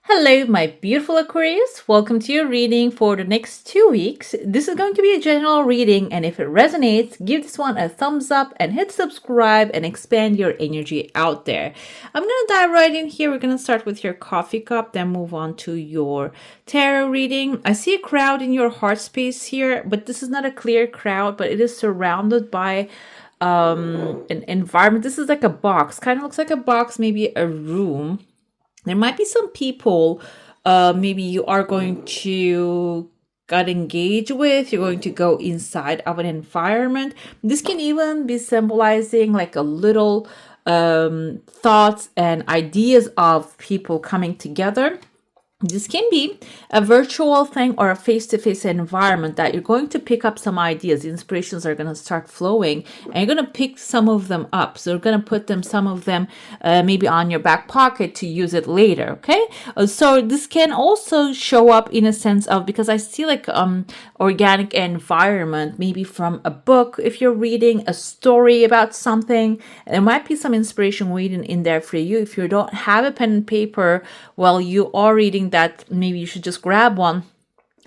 Hello, my beautiful Aquarius. Welcome to your reading for the next 2 weeks. This is going to be a general reading, and if it resonates, give this one a thumbs up and hit subscribe and expand your energy out there. I'm going to dive right in here. We're going to start with your coffee cup, then move on to your tarot reading. I see a crowd in your heart space here, but this is not a clear crowd, but it is surrounded by an environment. This is like a box, kind of looks like a box, maybe a room. There might be some people, maybe you are going to get engaged with, you're going to go inside of an environment. This can even be symbolizing like a little thoughts and ideas of people coming together. This can be a virtual thing or a face-to-face environment that you're going to pick up some ideas. The inspirations are going to start flowing and you're going to pick some of them up. So you're going to put some of them maybe on your back pocket to use it later. Okay. So this can also show up in a sense of, because I see like organic environment, maybe from a book. If you're reading a story about something, there might be some inspiration waiting in there for you. If you don't have a pen and paper while you are reading that, maybe you should just grab one,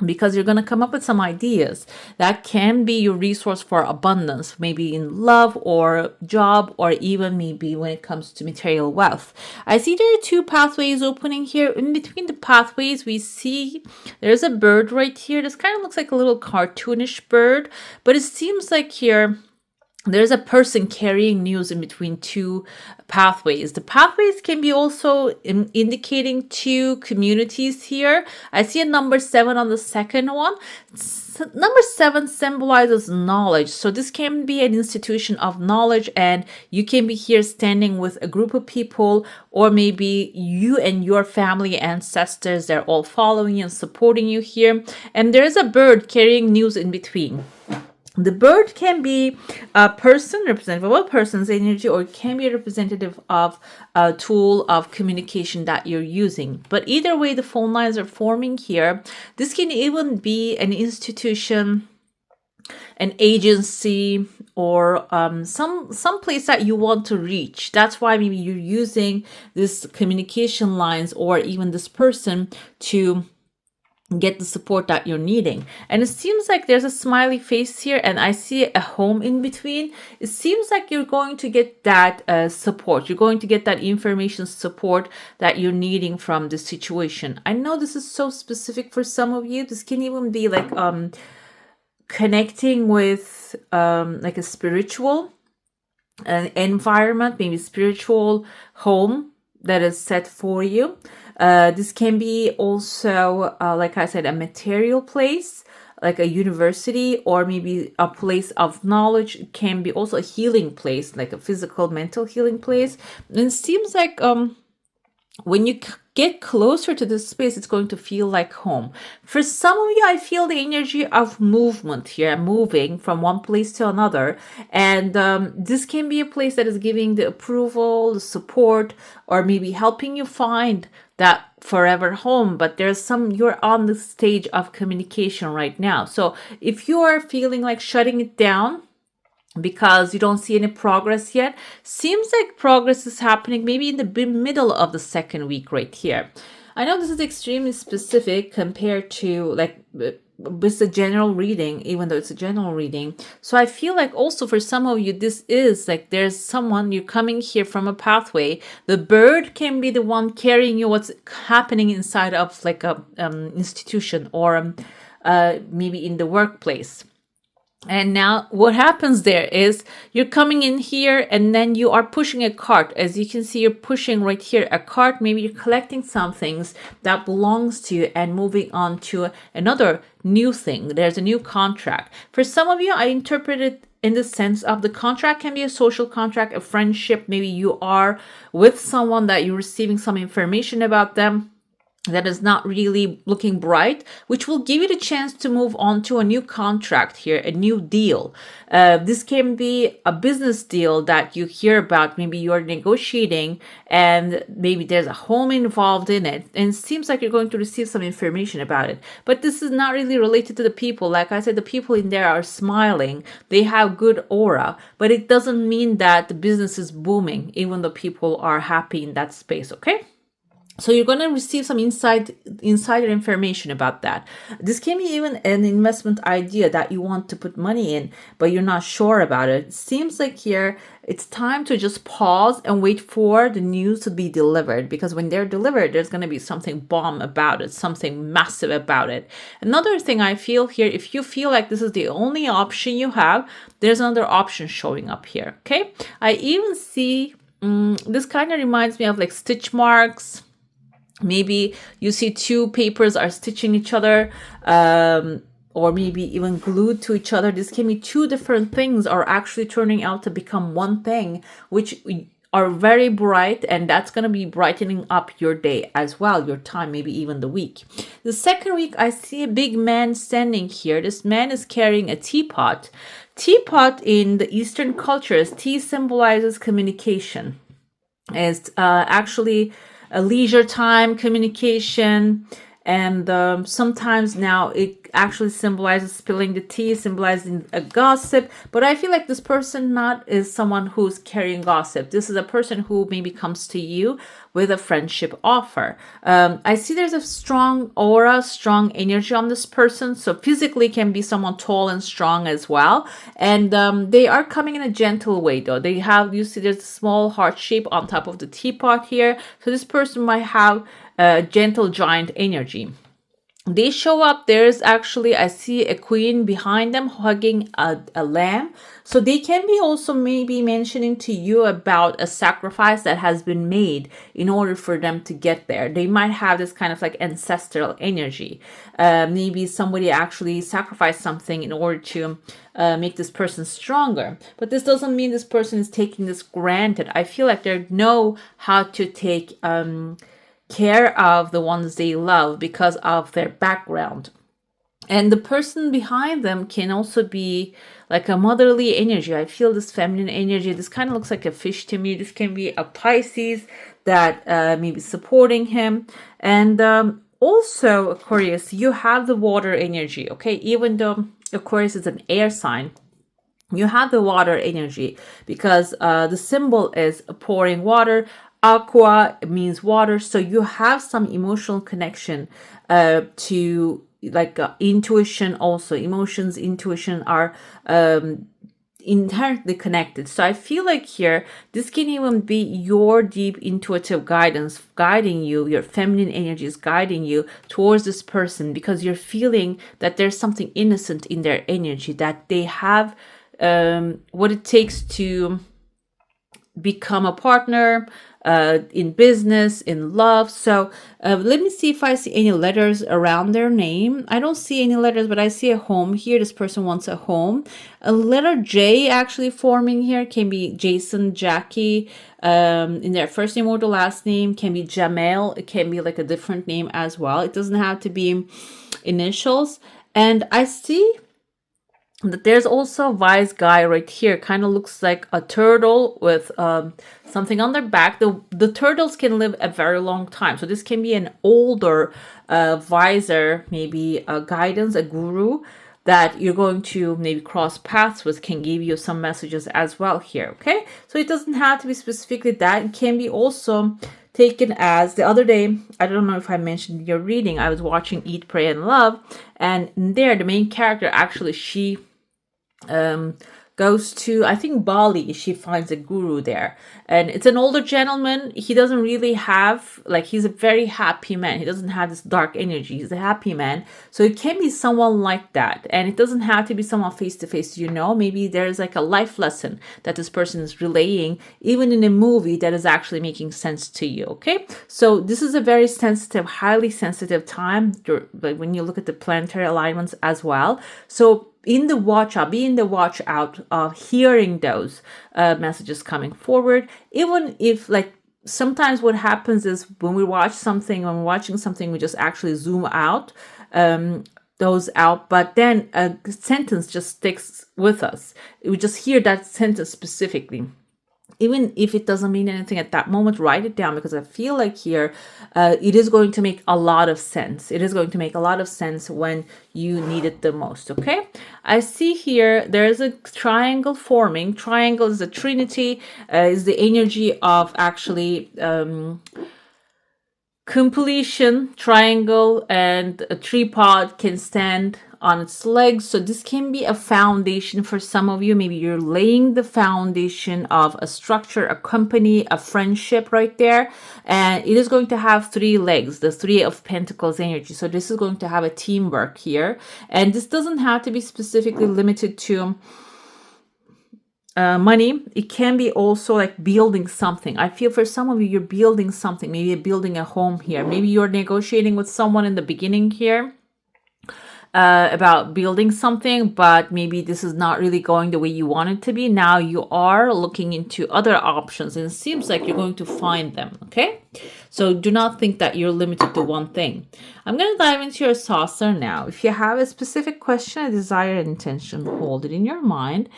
because you're going to come up with some ideas that can be your resource for abundance, maybe in love or job, or even maybe when it comes to material wealth. I see there are two pathways opening here. In between the pathways, we see there's a bird right here. This kind of looks like a little cartoonish bird, but it seems like here there's a person carrying news in between two pathways. The pathways can be also indicating two communities here. I see a number 7 on the second one. Number 7 symbolizes knowledge. So this can be an institution of knowledge, and you can be here standing with a group of people, or maybe you and your family ancestors, they're all following and supporting you here. And there's a bird carrying news in between. The bird can be a person, representative of a person's energy, or it can be representative of a tool of communication that you're using. But either way, the phone lines are forming here. This can even be an institution, an agency, or some place that you want to reach. That's why maybe you're using this communication lines or even this person to get the support that you're needing. And it seems like there's a smiley face here, and I see a home in between. It seems like you're going to get that support. You're going to get that information support that you're needing from this situation. I know this is so specific for some of you. This can even be like connecting with like a spiritual environment, maybe spiritual home that is set for you. This can be also, like I said, a material place, like a university, or maybe a place of knowledge. It can be also a healing place, like a physical, mental healing place. And it seems like when you get closer to this space, it's going to feel like home. For some of you, I feel the energy of movement here, moving from one place to another. And this can be a place that is giving the approval, the support, or maybe helping you find that forever home. But you're on the stage of communication right now. So if you are feeling like shutting it down because you don't see any progress yet, seems like progress is happening maybe in the middle of the second week right here. I know this is extremely specific compared to like with the general reading, even though it's a general reading. So I feel like also for some of you, this is like there's someone, you're coming here from a pathway. The bird can be the one carrying you what's happening inside of like a institution, or maybe in the workplace. And now what happens there is you're coming in here and then you are pushing a cart. As you can see, you're pushing right here a cart. Maybe you're collecting some things that belongs to you and moving on to another new thing. There's a new contract. For some of you, I interpret it in the sense of the contract can be a social contract, a friendship. Maybe you are with someone that you're receiving some information about them that is not really looking bright, which will give you the chance to move on to a new contract here, a new deal. This can be a business deal that you hear about. Maybe you're negotiating and maybe there's a home involved in it, and it seems like you're going to receive some information about it. But this is not really related to the people. Like I said, the people in there are smiling. They have good aura, but it doesn't mean that the business is booming, even though people are happy in that space, okay? So you're going to receive some insider information about that. This can be even an investment idea that you want to put money in, but you're not sure about it. It seems like here it's time to just pause and wait for the news to be delivered, because when they're delivered, there's going to be something bomb about it, something massive about it. Another thing I feel here, if you feel like this is the only option you have, there's another option showing up here. Okay. I even see, this kind of reminds me of like stitch marks. Maybe you see two papers are stitching each other, or maybe even glued to each other. This can be two different things are actually turning out to become one thing, which are very bright, and that's going to be brightening up your day as well, your time, maybe even the week. The second week, I see a big man standing here. This man is carrying a teapot. Teapot in the Eastern cultures, tea symbolizes communication. It's actually a leisure time communication, and sometimes now it actually symbolizes spilling the tea, symbolizing a gossip. But I feel like this person not is someone who's carrying gossip. This is a person who maybe comes to you with a friendship offer. I see there's a strong aura, strong energy on this person. So physically can be someone tall and strong as well. And they are coming in a gentle way though. They have, you see there's a small heart shape on top of the teapot here. So this person might have a gentle giant energy. They show up. There's actually, I see a queen behind them hugging a lamb. So they can be also maybe mentioning to you about a sacrifice that has been made in order for them to get there. They might have this kind of like ancestral energy. Maybe somebody actually sacrificed something in order to make this person stronger. But this doesn't mean this person is taking this granted. I feel like they know how to take care of the ones they love because of their background. And the person behind them can also be like a motherly energy. I feel this feminine energy. This kind of looks like a fish to me. This can be a Pisces that may be supporting him. And also, Aquarius, you have the water energy, okay? Even though Aquarius is an air sign, you have the water energy because the symbol is pouring water. Aqua means water, so you have some emotional connection to like intuition. Also, emotions, intuition are inherently connected. So I feel like here this can even be your deep intuitive guidance guiding you. Your feminine energy is guiding you towards this person because you're feeling that there's something innocent in their energy, that they have what it takes to become a partner in business, in love. So let me see if I see any letters around their name. I don't see any letters, but I see a home here. This person wants a home. A letter J actually forming here can be Jason, Jackie, in their first name or the last name. Can be Jamel. It can be like a different name as well. It doesn't have to be initials. And I see that there's also a wise guy right here. Kind of looks like a turtle with something on their back. The turtles can live a very long time. So this can be an older wiser, maybe a guidance, a guru that you're going to maybe cross paths with, can give you some messages as well here. Okay. So it doesn't have to be specifically that. It can be also taken as, the other day, I don't know if I mentioned in your reading, I was watching Eat, Pray, and Love. And there, the main character actually, she goes to, I think, Bali. She finds a guru there, and it's an older gentleman. He doesn't really have, like, he's a very happy man. He doesn't have this dark energy. He's a happy man. So it can be someone like that, and it doesn't have to be someone face to face. Maybe there's like a life lesson that this person is relaying, even in a movie, that is actually making sense to you. Okay, so this is a very sensitive, highly sensitive time, like when you look at the planetary alignments as well. So in the watch out, be in the watch out of hearing those messages coming forward. Even if, like, sometimes what happens is when we're watching something, we just actually zoom out those out, but then a sentence just sticks with us. We just hear that sentence specifically. Even if it doesn't mean anything at that moment, write it down, because I feel like here it is going to make a lot of sense. It is going to make a lot of sense when you need it the most, okay? I see here there's a triangle forming. Triangle is a trinity, is the energy of actually completion, triangle, and a tripod can stand on its legs. So this can be a foundation for some of you. Maybe you're laying the foundation of a structure, a company, a friendship right there. And it is going to have 3 legs, the 3 of Pentacles energy. So this is going to have a teamwork here. And this doesn't have to be specifically limited to money. It can be also like building something. I feel for some of you, you're building something. Maybe you're building a home here. Maybe you're negotiating with someone in the beginning here about building something, but maybe this is not really going the way you want it to be. Now you are looking into other options, and it seems like you're going to find them. Okay, so do not think that you're limited to one thing. I'm going to dive into your saucer now. If you have a specific question, a desire, an intention, hold it in your mind.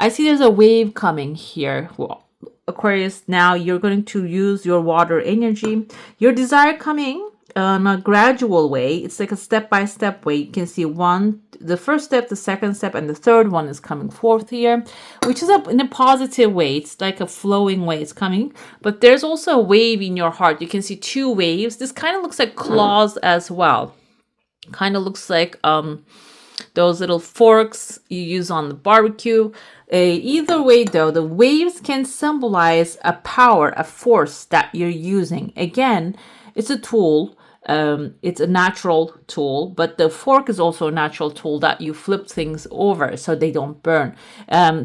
I see there's a wave coming here. Well, Aquarius, now you're going to use your water energy. Your desire coming in a gradual way. It's like a step-by-step way. You can see the first step, the second step, and the third one is coming forth here, which is in a positive way. It's like a flowing way. It's coming. But there's also a wave in your heart. You can see 2 waves. This kind of looks like claws as well. Kind of looks like those little forks you use on the barbecue. Either way, though, the waves can symbolize a power, a force that you're using. Again, it's a tool. It's a natural tool, but the fork is also a natural tool that you flip things over so they don't burn.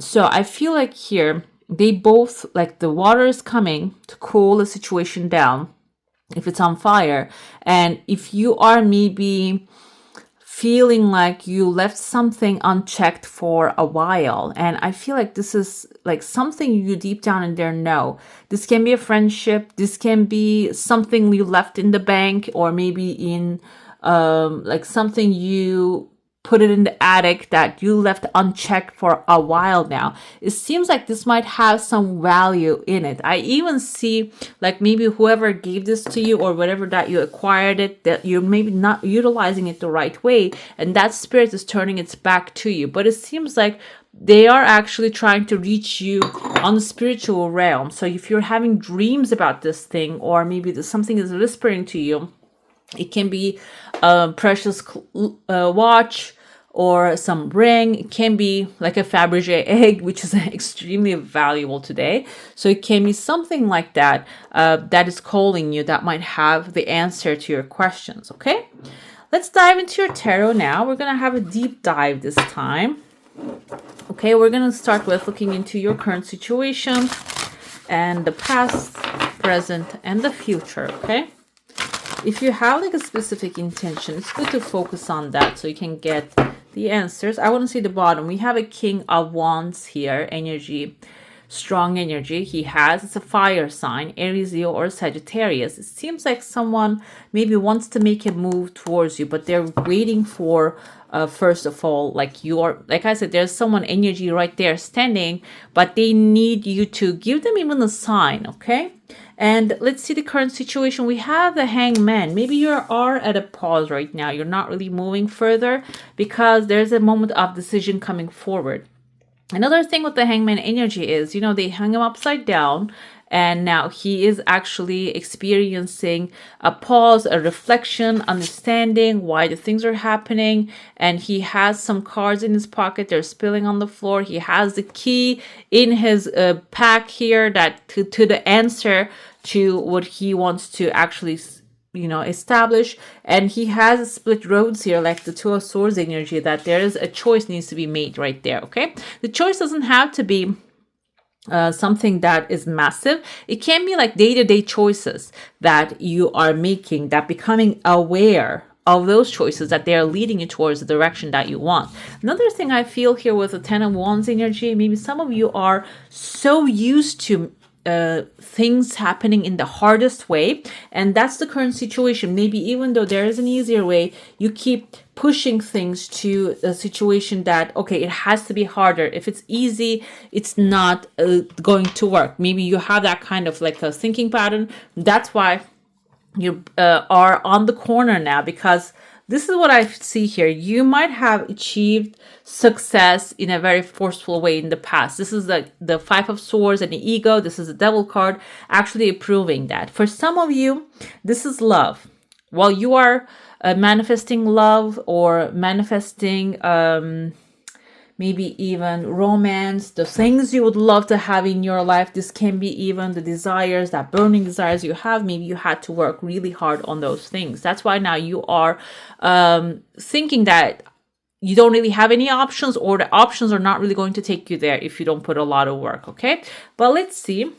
So I feel like here, they both, like the water is coming to cool the situation down if it's on fire. And if you are maybe feeling like you left something unchecked for a while, and I feel like this is like something you deep down in there know. This can be a friendship, this can be something you left in the bank, or maybe in like something you put it in the attic that you left unchecked for a while now. It seems like this might have some value in it. I even see like maybe whoever gave this to you or whatever that you acquired it, that you're maybe not utilizing it the right way, and that spirit is turning its back to you. But it seems like they are actually trying to reach you on the spiritual realm. So if you're having dreams about this thing, or maybe something is whispering to you, it can be a precious watch or some ring. It can be like a Fabergé egg, which is extremely valuable today. So it can be something like that that is calling you, that might have the answer to your questions. Okay, let's dive into your tarot now. We're going to have a deep dive this time. Okay, we're going to start with looking into your current situation and the past, present, and the future. Okay. If you have like a specific intention, it's good to focus on that so you can get the answers. I want to see the bottom. We have a King of Wands here, energy, strong energy. It's a fire sign, Aries, Leo, or Sagittarius. It seems like someone maybe wants to make a move towards you, but they're waiting for, first of all, like I said, there's someone energy right there standing, but they need you to give them even a sign, okay? And let's see the current situation. We have the Hangman. Maybe you are at a pause right now. You're not really moving further because there's a moment of decision coming forward. Another thing with the Hangman energy is, they hung him upside down, and now he is actually experiencing a pause, a reflection, understanding why the things are happening. And he has some cards in his pocket. They're spilling on the floor. He has the key in his pack here that to the answer to what he wants to actually establish. And he has split roads here, like the Two of Swords energy, that there is a choice needs to be made right there. Okay, the choice doesn't have to be something that is massive. It can be like day-to-day choices that you are making, that becoming aware of those choices, that they are leading you towards the direction that you want. Another thing I feel here with the Ten of Wands energy, maybe some of you are so used to things happening in the hardest way, and that's the current situation. Maybe even though there is an easier way, you keep pushing things to a situation that, okay, it has to be harder. If it's easy, it's not going to work. Maybe you have that kind of like a thinking pattern. That's why you are on the corner now, because this is what I see here. You might have achieved success in a very forceful way in the past. This is the Five of Swords and the ego. This is the Devil card actually proving that. For some of you, this is love. While you are manifesting love or manifesting maybe even romance, the things you would love to have in your life. This can be even the desires, that burning desires you have. Maybe you had to work really hard on those things. That's why now you are thinking that you don't really have any options, or the options are not really going to take you there if you don't put a lot of work, okay? But let's see.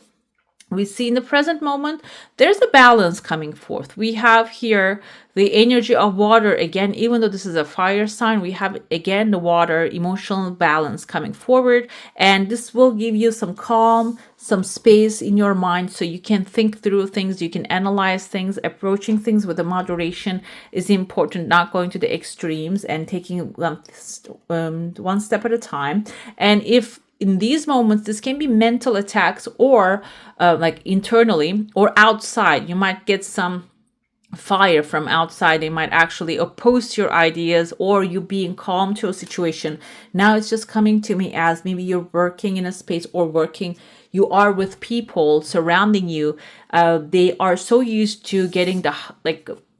We see in the present moment, there's a balance coming forth. We have here the energy of water again. Even though this is a fire sign, we have again the water, emotional balance coming forward. And this will give you some calm, some space in your mind so you can think through things, you can analyze things. Approaching things with a moderation is important, not going to the extremes and taking one step at a time. And if in these moments, this can be mental attacks or like internally or outside. You might get some fire from outside. They might actually oppose your ideas, or you being calm to a situation. Now it's just coming to me as maybe you're working in a space or you are with people surrounding you. They are so used to getting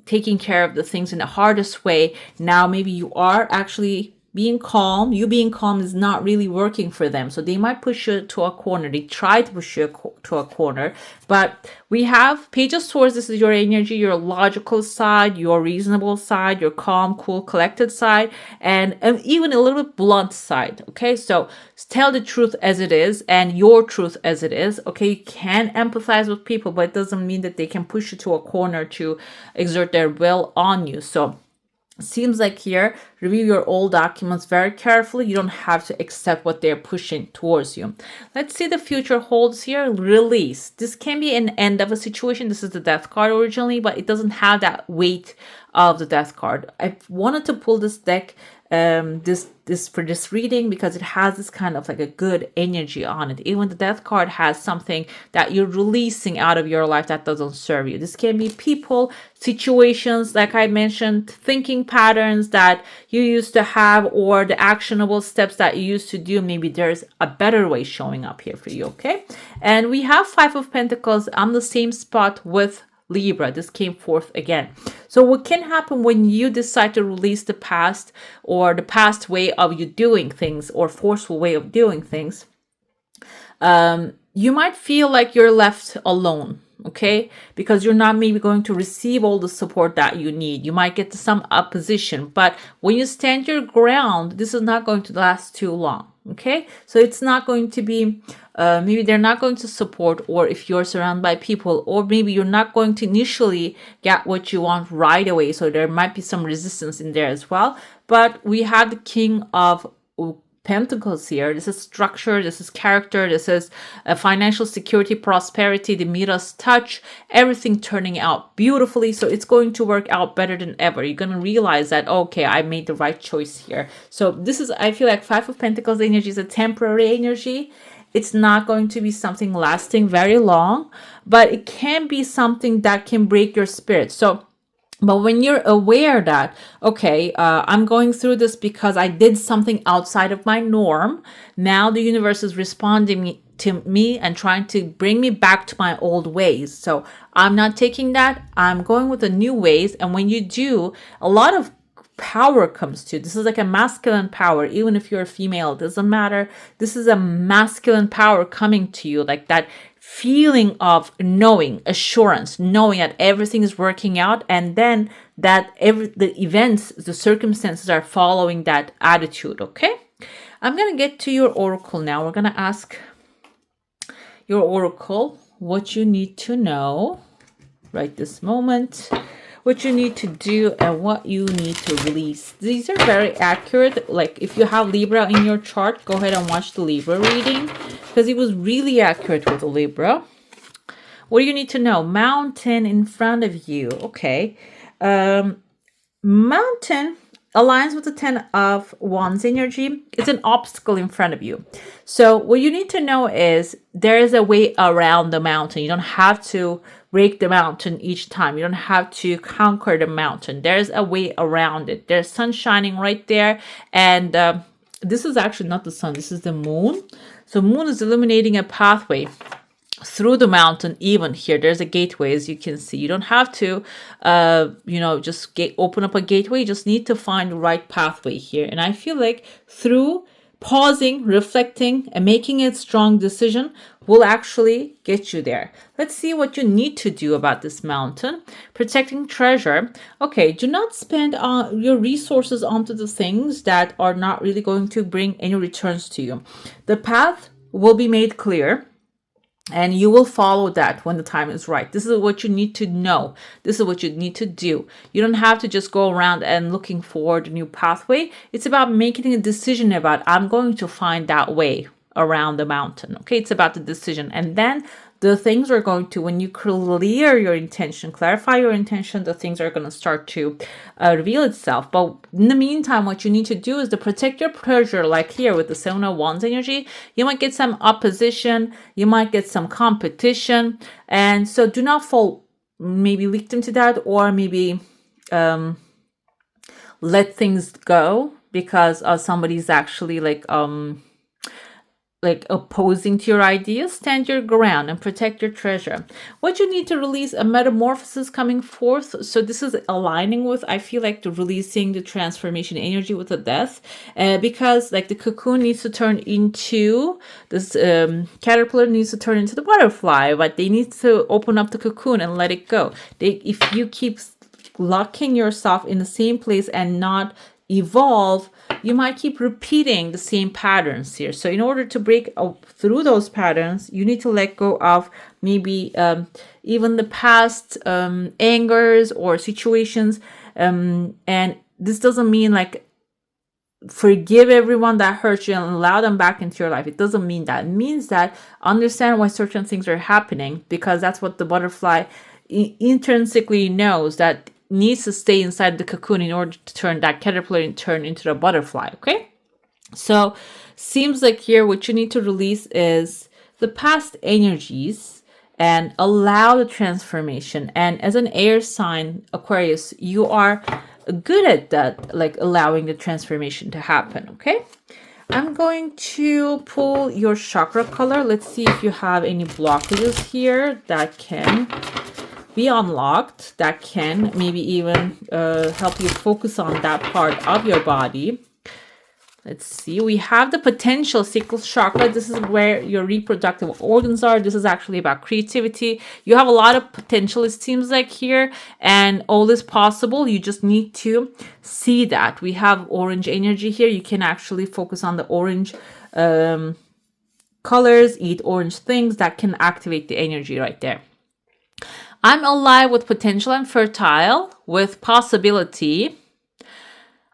taking care of the things in the hardest way. Now maybe you are actually being calm. You being calm is not really working for them. So they might push you to a corner. They try to push you to a corner. But we have Page of Swords. This is your energy, your logical side, your reasonable side, your calm, cool, collected side, and even a little bit blunt side. Okay, so tell the truth as it is and your truth as it is. Okay, you can empathize with people, but it doesn't mean that they can push you to a corner to exert their will on you. So seems like here, review your old documents very carefully. You don't have to accept what they're pushing towards you. Let's see the future holds here. Release. This can be an end of a situation. This is the Death card originally, but it doesn't have that weight of the Death card. I wanted to pull this deck for this reading because it has this kind of like a good energy on it. Even the Death card has something that you're releasing out of your life that doesn't serve you. This can be people, situations, like I mentioned, thinking patterns that you used to have, or the actionable steps that you used to do. Maybe there's a better way showing up here for you, okay? And we have Five of Pentacles on the same spot with Libra. This came forth again. So what can happen when you decide to release the past, or the past way of you doing things, or forceful way of doing things, you might feel like you're left alone, okay? Because you're not maybe going to receive all the support that you need. You might get some opposition, but when you stand your ground, this is not going to last too long, okay? So it's not going to be maybe they're not going to support, or if you're surrounded by people, or maybe you're not going to initially get what you want right away. So there might be some resistance in there as well. But we have the King of Pentacles here. This is structure, this is character, this is financial security, prosperity, the Midas touch, everything turning out beautifully. So it's going to work out better than ever. You're going to realize that, okay, I made the right choice here. So this is, I feel like Five of Pentacles energy is a temporary energy. It's not going to be something lasting very long, but it can be something that can break your spirit. So, but when you're aware that, okay, I'm going through this because I did something outside of my norm. Now the universe is responding to me and trying to bring me back to my old ways. So I'm not taking that. I'm going with the new ways. And when you do, a lot of power comes to. This is like a masculine power. Even if you're a female, it doesn't matter. This is a masculine power coming to you, like that feeling of knowing, assurance, knowing that everything is working out, and then that the events, the circumstances are following that attitude. Okay, I'm gonna get to your oracle now. We're gonna ask your oracle what you need to know right this moment, what you need to do, and what you need to release. These are very accurate. Like if you have Libra in your chart, go ahead and watch the Libra reading because it was really accurate with the Libra. What do you need to know? Mountain in front of you. Okay. Mountain aligns with the Ten of Wands energy. It's an obstacle in front of you. So what you need to know is there is a way around the mountain. You don't have to break the mountain each time. You don't have to conquer the mountain. There's a way around it. There's sun shining right there. And this is actually not the sun. This is the moon. So moon is illuminating a pathway through the mountain. Even here there's a gateway, as you can see. You don't have to just open up a gateway. You just need to find the right pathway here. And I feel like through pausing, reflecting, and making a strong decision will actually get you there. Let's see what you need to do about this mountain. Protecting treasure. Okay, do not spend your resources onto the things that are not really going to bring any returns to you. The path will be made clear, and you will follow that when the time is right. This is what you need to know. This is what you need to do. You don't have to just go around and looking for the new pathway. It's about making a decision about, I'm going to find that way around the mountain. Okay, it's about the decision. And then the things are going to, when you clear your intention, clarify your intention, the things are going to start to reveal itself. But in the meantime, what you need to do is to protect your treasure. Like here with the 7 of Wands energy, you might get some opposition, you might get some competition. And so do not fall maybe victim to that, or maybe let things go because somebody's actually like opposing to your ideas. Stand your ground and protect your treasure. What you need to release, a metamorphosis coming forth. So this is aligning with, I feel like, the releasing the transformation energy with the death, because like the cocoon needs to turn into this caterpillar needs to turn into the butterfly, but they need to open up the cocoon and let it go. If you keep locking yourself in the same place and not evolve, you might keep repeating the same patterns here. So in order to break through those patterns, you need to let go of maybe even the past angers or situations. And this doesn't mean like forgive everyone that hurt you and allow them back into your life. It doesn't mean that. It means that understand why certain things are happening, because that's what the butterfly intrinsically knows, that needs to stay inside the cocoon in order to turn that caterpillar and turn into the butterfly. Okay, so seems like here what you need to release is the past energies and allow the transformation. And as an air sign, Aquarius, you are good at that, like allowing the transformation to happen. Okay, I'm going to pull your chakra color. Let's see if you have any blockages here that can be unlocked, that can maybe even help you focus on that part of your body. Let's see. We have the potential sacral chakra. This is where your reproductive organs are. This is actually about creativity. You have a lot of potential, it seems like here, and all is possible. You just need to see that. We have orange energy here. You can actually focus on the orange colors, eat orange things that can activate the energy right there. I'm alive with potential and fertile with possibility.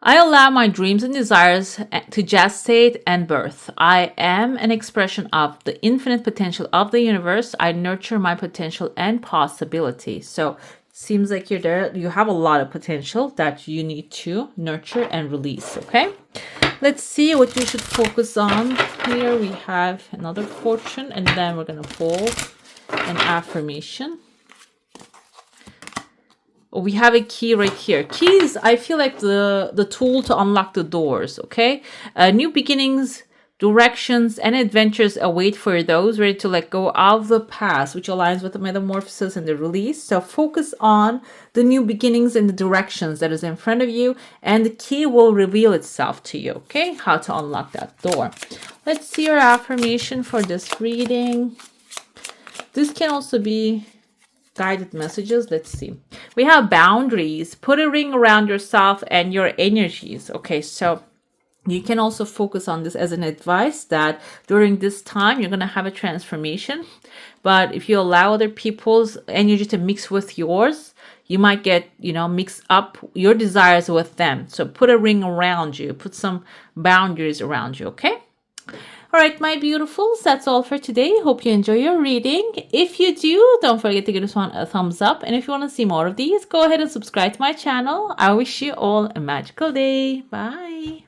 I allow my dreams and desires to gestate and birth. I am an expression of the infinite potential of the universe. I nurture my potential and possibility. So seems like you're there. You have a lot of potential that you need to nurture and release. Okay, let's see what you should focus on. Here we have another fortune, and then we're going to pull an affirmation. We have a key right here. Keys, I feel like the tool to unlock the doors, okay? New beginnings, directions, and adventures await for those ready to let go of the past, which aligns with the metamorphosis and the release. So focus on the new beginnings and the directions that is in front of you, and the key will reveal itself to you, okay? How to unlock that door. Let's see your affirmation for this reading. This can also be guided messages. Let's see. We have boundaries. Put a ring around yourself and your energies. Okay, so you can also focus on this as an advice that during this time you're going to have a transformation, but if you allow other people's energy to mix with yours, you might get, mix up your desires with them. So put a ring around you, put some boundaries around you. Okay. All right, my beautifuls, that's all for today. Hope you enjoy your reading. If you do, don't forget to give this one a thumbs up. And if you want to see more of these, go ahead and subscribe to my channel. I wish you all a magical day. Bye.